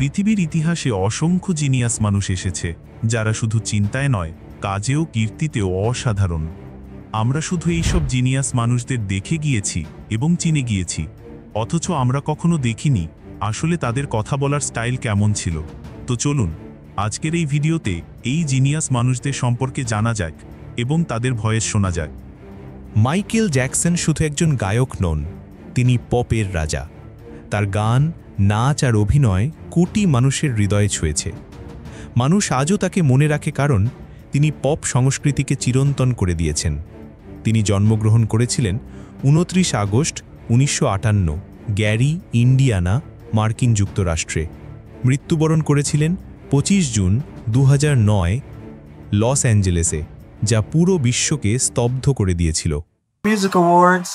পৃথিবীর ইতিহাসে অসংখ্য জিনিয়াস মানুষ এসেছে, যারা শুধু চিন্তায় নয়, কাজেও কীর্তিতেও অসাধারণ। আমরা শুধু এইসব জিনিয়াস মানুষদের দেখে গিয়েছি এবং চিনে গিয়েছি, অথচ আমরা কখনো দেখিনি আসলে তাদের কথা বলার স্টাইল কেমন ছিল। তো চলুন আজকের এই ভিডিওতে এই জিনিয়াস মানুষদের সম্পর্কে জানা যাক এবং তাদের ভয়েস শোনা যাক। মাইকেল জ্যাকসন শুধু একজন গায়ক নন, তিনি পপের রাজা। তার গান, নাচ আর অভিনয় কোটি মানুষের হৃদয়ে ছুঁয়েছে। মানুষ আজও তাকে মনে রাখে কারণ তিনি পপ সংস্কৃতিকে চিরন্তন করে দিয়েছেন। তিনি জন্মগ্রহণ করেছিলেন 29 আগস্ট 1958 গ্যারি, ইন্ডিয়ানা, মার্কিন যুক্তরাষ্ট্রে। মৃত্যুবরণ করেছিলেন 25 জুন 2009 লস অ্যাঞ্জেলেসে, যা পুরো বিশ্বকে স্তব্ধ করে দিয়েছিল। Music Awards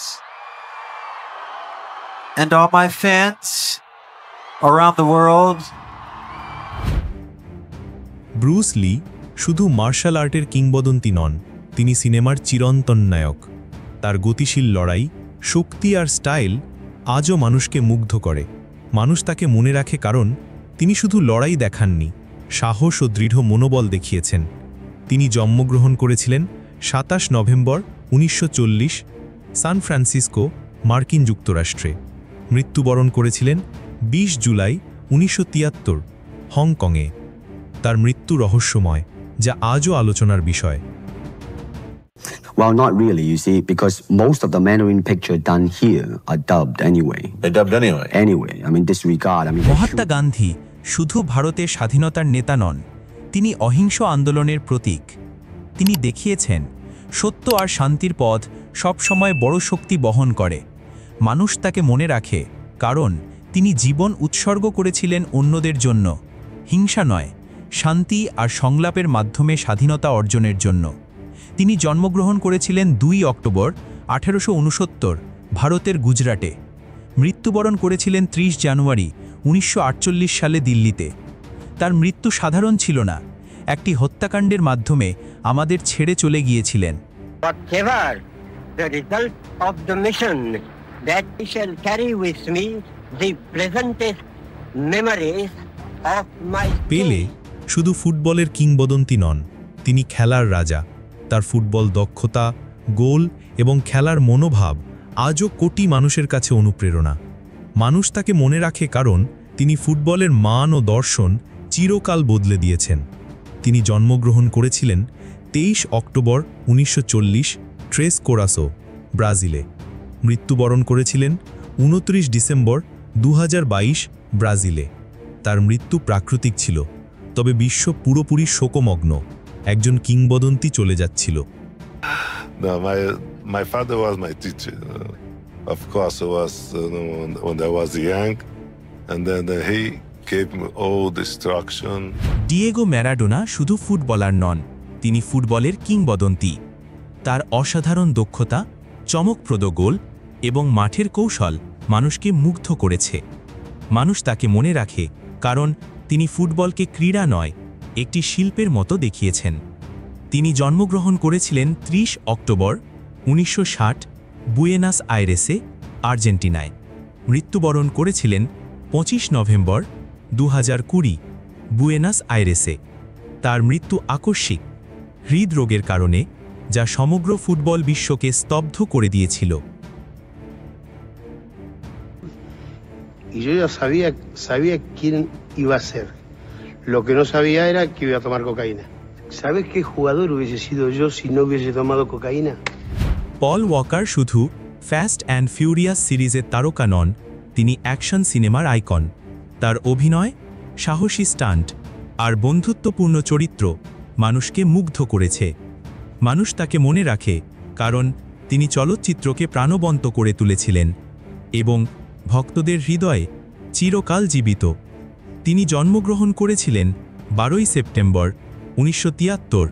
and all my fans around the world. Bruce Lee শুধু মার্শাল আর্টের কিংবদন্তি নন, তিনি সিনেমার চিরন্তন নায়ক। তার গতিশীল লড়াই, শক্তি আর স্টাইল আজও মানুষকে মুগ্ধ করে। মানুষ তাকে মনে রাখে কারণ তিনি শুধু লড়াই দেখাননি, সাহস ও দৃঢ় মনোবল দেখিয়েছেন। তিনি জন্মগ্রহণ করেছিলেন 27 নভেম্বর 1940 সান ফ্রান্সিসকো, মার্কিন যুক্তরাষ্ট্রে। মৃত্যুবরণ করেছিলেন 20 জুলাই 1973 হংকংয়ে। তার মৃত্যু রহস্যময়, যা আজও আলোচনার বিষয়। Well, not really, you see, because most of the Mandarin picture done here are dubbed anyway. They dubbed anyway? Anyway, I mean, disregard. I mean, Mahatma Gandhi শুধু ভারতের স্বাধীনতার নেতা নন, তিনি অহিংস আন্দোলনের প্রতীক। তিনি দেখিয়েছেন সত্য আর শান্তির পথ সবসময় বড় শক্তি বহন করে। মানুষ তাকে মনে রাখে কারণ তিনি জীবন উৎসর্গ করেছিলেন অন্যদের জন্য, হিংসা নয়, শান্তি আর সংলাপের মাধ্যমে স্বাধীনতা অর্জনের জন্য। তিনি জন্মগ্রহণ করেছিলেন 2 অক্টোবর 1869 ভারতের গুজরাটে। মৃত্যুবরণ করেছিলেন 30 জানুয়ারি 1948 সালে দিল্লিতে। তার মৃত্যু সাধারণ ছিল না, একটি হত্যাকাণ্ডের মাধ্যমে আমাদের ছেড়ে চলে গিয়েছিলেন। Whatever the result of the mission, that I shall carry with me the pleasantest memories of my পেলে শুধু ফুটবলের কিংবদন্তি নন, তিনি খেলার রাজা। তার ফুটবল দক্ষতা, গোল এবং খেলার মনোভাব আজও কোটি মানুষের কাছে অনুপ্রেরণা। মানুষ তাকে মনে রাখে কারণ তিনি ফুটবলের মান ও দর্শন চিরকাল বদলে দিয়েছেন। তিনি জন্মগ্রহণ করেছিলেন 23 অক্টোবর 1940 ট্রেস কোরাসো, ব্রাজিলে। মৃত্যুবরণ করেছিলেন 29 ডিসেম্বর 2022 ব্রাজিলে। তার মৃত্যু প্রাকৃতিক ছিল, তবে বিশ্ব পুরোপুরি শোকমগ্ন। একজন কিংবদন্তি চলে যাচ্ছিল। No, my father was my teacher. Of course, it was when I was young, and then he gave me all the instruction. Diego Maradona শুধু ফুটবলার নন, তিনি ফুটবলের কিংবদন্তি। তার অসাধারণ দক্ষতা, চমকপ্রদ গোল এবং মাঠের কৌশল মানুষকে মুগ্ধ করেছে। মানুষ তাকে মনে রাখে কারণ তিনি ফুটবলকে ক্রীড়া নয়, একটি শিল্পের মতো দেখিয়েছেন। তিনি জন্মগ্রহণ করেছিলেন 30 অক্টোবর 1960 বুয়েনাস আইরেসে, আর্জেন্টিনায়। মৃত্যুবরণ করেছিলেন 25 নভেম্বর 2020 বুয়েনাস আইরেসে। তার মৃত্যু আকস্মিক, হৃদরোগের কারণে, যা সমগ্র ফুটবল বিশ্বকে স্তব্ধ করে দিয়েছিল। Y yo ya sabía quién iba a ser. Lo que no sabía era que iba a tomar cocaína. ¿Sabes qué jugador hubiese sido yo si no hubiese tomado cocaína? পল ওয়াকার শুধু ফাস্ট অ্যান্ড ফিউরিয়াস সিরিজের তারকা নন, তিনি action সিনেমার icon. তার অভিনয়, সাহসী stunt আর বন্ধুত্বপূর্ণ চরিত্র মানুষকে মুগ্ধ করেছে। মানুষ তাকে মনে রাখে কারণ তিনি চলচ্চিত্রকে প্রাণবন্ত করে তুলেছিলেন এবং ভক্তদের হৃদয়ে চিরকাল জীবিত। তিনি জন্মগ্রহণ করেছিলেন 12 সেপ্টেম্বর 1973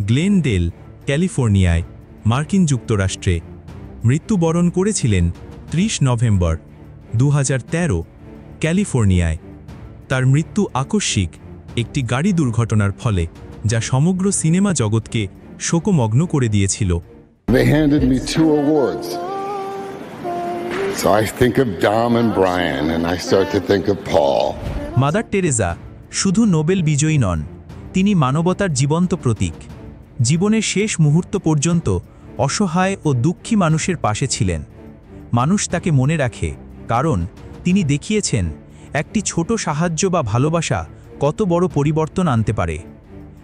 গ্লেনডেল, ক্যালিফোর্নিয়ায়, মার্কিন যুক্তরাষ্ট্রে। মৃত্যুবরণ করেছিলেন 30 নভেম্বর 2013 ক্যালিফোর্নিয়ায়। তার মৃত্যু আকস্মিক, একটি গাড়ি দুর্ঘটনার ফলে, যা সমগ্র সিনেমা জগৎকে শোকমগ্ন করে দিয়েছিল। They handed me 2 awards. So I think of Dom and Brian and I start to think of Paul. Mother Teresa শুধু নোবেল বিজয়ী নন, তিনি মানবতার জীবন্ত প্রতীক। জীবনের শেষ মুহূর্ত পর্যন্ত অসহায় ও দুঃখী মানুষের পাশে ছিলেন। মানুষ তাকে মনে রাখে কারণ তিনি দেখিয়েছেন একটি ছোট সাহায্য বা ভালোবাসা কত বড় পরিবর্তন আনতে পারে।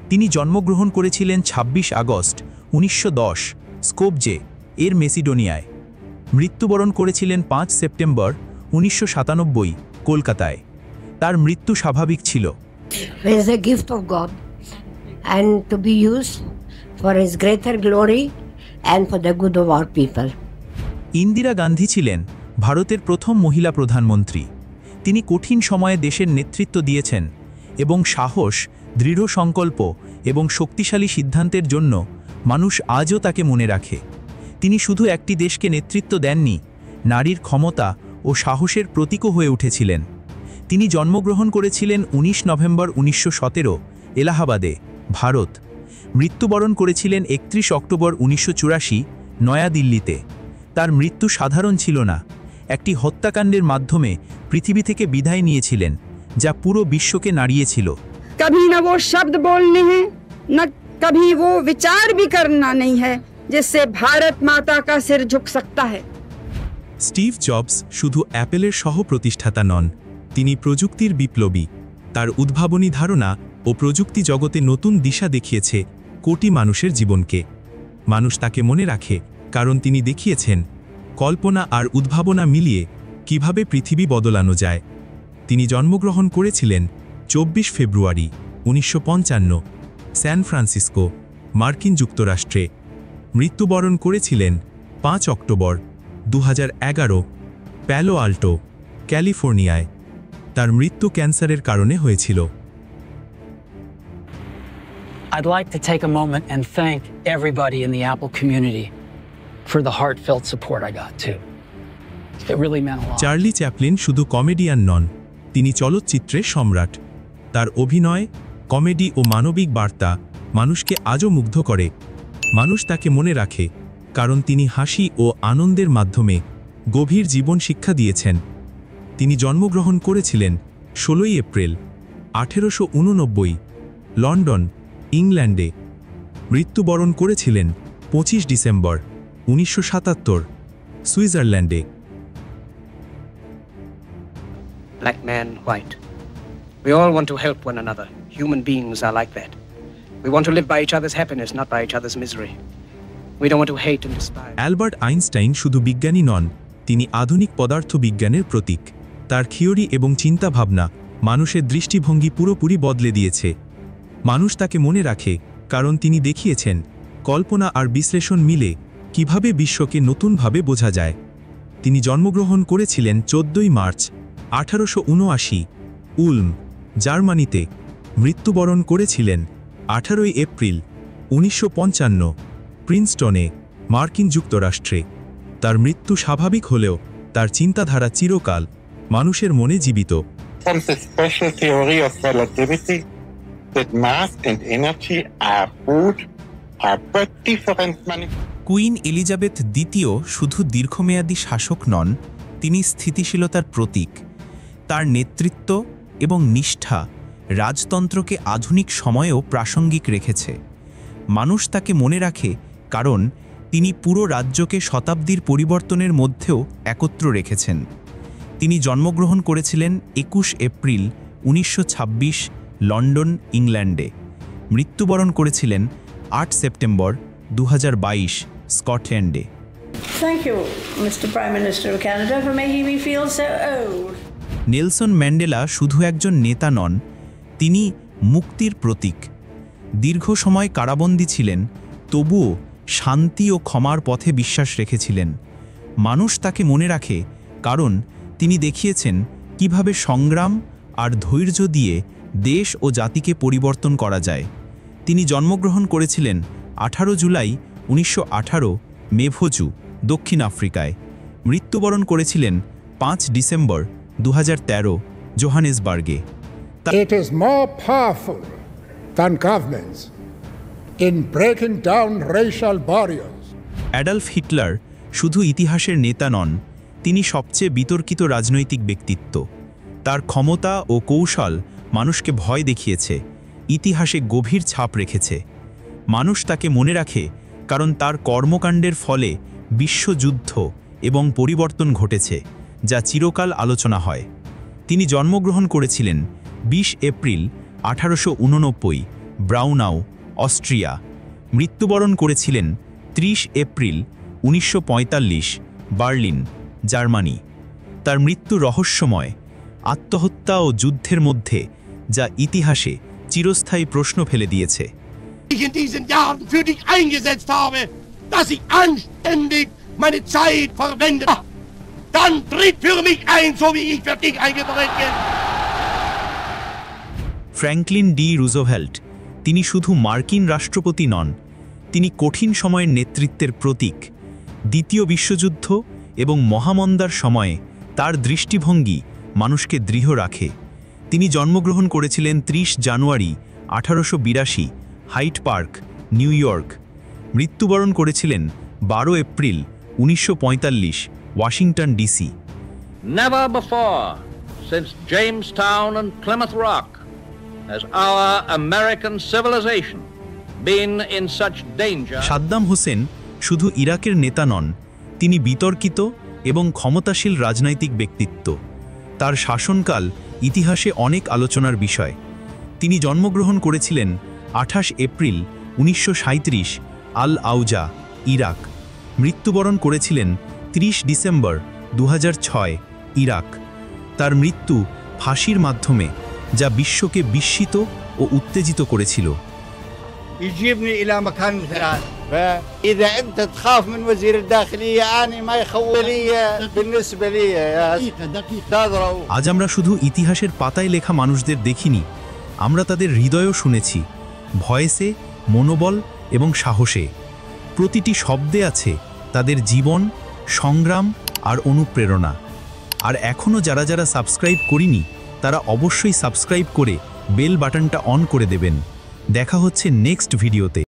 তিনি জন্মগ্রহণ করেছিলেন ২৬ আগস্ট ১৯১০ স্কোপজে এর মেসিডোনিয়ায়। মৃত্যুবরণ করেছিলেন ৫ সেপ্টেম্বর ১৯৯৭ কলকাতায়। তার মৃত্যু স্বাভাবিক ছিল। He is a gift of God and to be used for his greater glory and for the good of our people. Indira Gandhi ছিলেন ভারতের প্রথম মহিলা প্রধানমন্ত্রী। তিনি কঠিন সময়ে দেশের নেতৃত্ব দিয়েছেন এবং সাহস, দৃঢ় সংকল্প এবং শক্তিশালী সিদ্ধান্তের জন্য মানুষ আজও তাকে মনে রাখে। তিনি শুধু একটি দেশকে নেতৃত্ব দেননি, নারীর ক্ষমতা ও সাহসের প্রতীকও হয়ে উঠেছিলেন। তিনি জন্মগ্রহণ করেছিলেন ১৯ নভেম্বর ১৯১৭ এলাহাবাদে, ভারত। মৃত্যুবরণ করেছিলেন ৩১ অক্টোবর ১৯৮৪ নয়াদিল্লিতে। তার মৃত্যু সাধারণ ছিল না, একটি হত্যাকাণ্ডের মাধ্যমে পৃথিবী থেকে বিদায় নিয়েছিলেন যা পুরো বিশ্বকে নাড়িয়েছিল। कभी न वो शब्द बोलने हैं न कभी वो विचार भी करना नहीं है जिससे भारत माता का सिर झुक सकता है। স্টিভ জবস শুধু অ্যাপেলের সহ-প্রতিষ্ঠাতা নন, তিনি প্রযুক্তির বিপ্লবী। তার উদ্ভাবনী ধারণা ও প্রযুক্তি জগতে নতুন দিশা দেখিয়েছে কোটি মানুষের জীবনকে। মানুষ তাকে মনে রাখে কারণ তিনি দেখিয়েছেন কল্পনা আর উদ্ভাবনা মিলিয়ে কিভাবে পৃথিবী বদলানো যায়। তিনি জন্মগ্রহণ করেছিলেন ২৪ ফেব্রুয়ারি ১৯৫৫ স্যান ফ্রান্সিসকো, মার্কিন যুক্তরাষ্ট্রে। মৃত্যুবরণ করেছিলেন ৫ অক্টোবর ২০১১ প্যালো আল্টো, ক্যালিফোর্নিয়ায়। তার মৃত্যু ক্যান্সারের কারণে হয়েছিল। I'd like to take a moment and thank everybody in the Apple community for the heartfelt support I got too. It really meant a lot. Charlie Chaplin শুধু কমেডিয়ান নন, তিনি চলচ্চিত্রের সম্রাট। তার অভিনয়, কমেডি ও মানবিক বার্তা মানুষকে আজও মুগ্ধ করে। মানুষ তাকে মনে রাখে কারণ তিনি হাসি ও আনন্দের মাধ্যমে গভীর জীবন শিক্ষা দিয়েছেন। তিনি জন্মগ্রহণ করেছিলেন ১৬ এপ্রিল ১৮৮৯ লন্ডন, ইংল্যান্ডে। মৃত্যুবরণ করেছিলেন ২৫ ডিসেম্বর ১৯৭৭ সুইজারল্যান্ডে। Black man, white. We all want to help one another. Human beings are like that. We want to live by each other's happiness, not by each other's misery. We don't want to hate and despise. Albert Einstein শুধু বিজ্ঞানী নন, তিনি আধুনিক পদার্থবিজ্ঞানের প্রতীক। তার theory এবং চিন্তাভাবনা মানুষের দৃষ্টিভঙ্গি পুরোপুরি বদলে দিয়েছে। মানুষ তাকে মনে রাখে কারণ তিনি দেখিয়েছেন কল্পনা আর বিশ্লেষণ মিলে কিভাবে বিশ্বকে নতুনভাবে বোঝা যায়। তিনি জন্মগ্রহণ করেছিলেন ১৪ মার্চ ১৮৭৯ উলম, জার্মানিতে। মৃত্যুবরণ করেছিলেন ১৮ এপ্রিল ১৯৫৫ প্রিন্সটনে, মার্কিন যুক্তরাষ্ট্রে। তার মৃত্যু স্বাভাবিক হলেও তার চিন্তাধারা চিরকাল মানুষের মনে জীবিত। From the special theory of relativity that mass and energy are good, are but different queen Elizabeth দ্বিতীয় শুধু দীর্ঘমেয়াদী শাসক নন, তিনি স্থিতিশীলতার প্রতীক। তার নেতৃত্ব এবং নিষ্ঠা রাজতন্ত্রকে আধুনিক সময়েও প্রাসঙ্গিক রেখেছে। মানুষ তাকে মনে রাখে কারণ তিনি পুরো রাজ্যকে শতাব্দীর পরিবর্তনের মধ্যেও একত্র রেখেছেন। তিনি জন্মগ্রহণ করেছিলেন ২১ এপ্রিল ১৯২৬ লন্ডন, ইংল্যান্ডে। মৃত্যুবরণ করেছিলেন ৮ September ২০২২ স্কটল্যান্ডে। Thank you, Mr. Prime Minister of Canada, for making me feel so old. Nelson Mandela শুধু একজন নেতা নন, তিনি মুক্তির প্রতীক। দীর্ঘ সময় কারাবন্দী ছিলেন, তবুও শান্তি ও ক্ষমার পথে বিশ্বাস রেখেছিলেন। মানুষ তাকে মনে রাখে কারণ তিনি দেখিয়েছেন কিভাবে সংগ্রাম আর ধৈর্য দিয়ে দেশ ও জাতিকে পরিবর্তন করা যায়। তিনি জন্মগ্রহণ করেছিলেন ১৮ জুলাই ১৯১৮ মেভোজু, দক্ষিণ আফ্রিকায়। মৃত্যুবরণ করেছিলেন ৫ December ২০১৩ জোহানেসবার্গে। It is more powerful than governments in breaking down racial barriers. Adolf Hitler শুধু ইতিহাসের নেতা নন, তিনি সবচেয়ে বিতর্কিত রাজনৈতিক ব্যক্তিত্ব। তার ক্ষমতা ও কৌশল মানুষকে ভয় দেখিয়েছে, ইতিহাসে গভীর ছাপ রেখেছে। মানুষ তাকে মনে রাখে কারণ তার কর্মকাণ্ডের ফলে বিশ্বযুদ্ধ এবং পরিবর্তন ঘটেছে, যা চিরকাল আলোচনা হয়। তিনি জন্মগ্রহণ করেছিলেন 20 এপ্রিল 1889 ব্রাউনাউ, অস্ট্রিয়া। মৃত্যুবরণ করেছিলেন 30 এপ্রিল 1945 বার্লিন, জার্মানি। তার মৃত্যু রহস্যময়, আত্মহত্যা ও যুদ্ধের মধ্যে, যা ইতিহাসে চিরস্থায়ী প্রশ্ন ফেলে দিয়েছে। In diesen Jahren für dich eingesetzt habe, dass ich anständig meine Zeit verwende, dann tritt für mich ein, so wie ich für dich eingetreten bin. Franklin D Roosevelt, তিনি শুধু মার্কিন রাষ্ট্রপতি নন, তিনি কঠিন সময়ের নেতৃত্বের প্রতীক। দ্বিতীয় বিশ্বযুদ্ধ এবং মহামন্দার সময়ে তার দৃষ্টিভঙ্গি মানুষকে দৃঢ় রাখে। তিনি জন্মগ্রহণ করেছিলেন 30 জানুয়ারি 1882 হাইট পার্ক, নিউ ইয়র্ক। মৃত্যুবরণ করেছিলেন 12 April 1945 Washington, DC. Never before, since Jamestown and Plymouth Rock, has our American civilization been in such danger. Saddam Hossain শুধু ইরাকের নেতা নন, তিনি বিতর্কিত এবং ক্ষমতাশীল রাজনৈতিক ব্যক্তিত্ব। তার শাসনকাল ইতিহাসে অনেক আলোচনার বিষয়। তিনি জন্মগ্রহণ করেছিলেন 28 এপ্রিল 1937 আল আউজা, ইরাক। মৃত্যুবরণ করেছিলেন 30 ডিসেম্বর 2006 ইরাক। তার মৃত্যু ফাঁসির মাধ্যমে, যা বিশ্বকে বিস্মিত ও উত্তেজিত করেছিল। يجيبني إلى مكان الثلاث، فإذا أنت تخاف من وزير الداخلية أنا ما يخوف لي بالنسبة لي يا تضرب। আজ আমরা শুধু ইতিহাসের পাতায় লেখা মানুষদের দেখিনি, আমরা তাদের হৃদয়ও শুনেছি, ভয়েসে, মনোবল এবং সাহসে। প্রতিটি শব্দে আছে তাদের জীবন, সংগ্রাম আর অনুপ্রেরণা। আর এখনও যারা যারা সাবস্ক্রাইব করিনি, তারা অবশ্যই সাবস্ক্রাইব করে বেল বাটনটা অন করে দেবেন। দেখা হচ্ছে নেক্সট ভিডিওতে।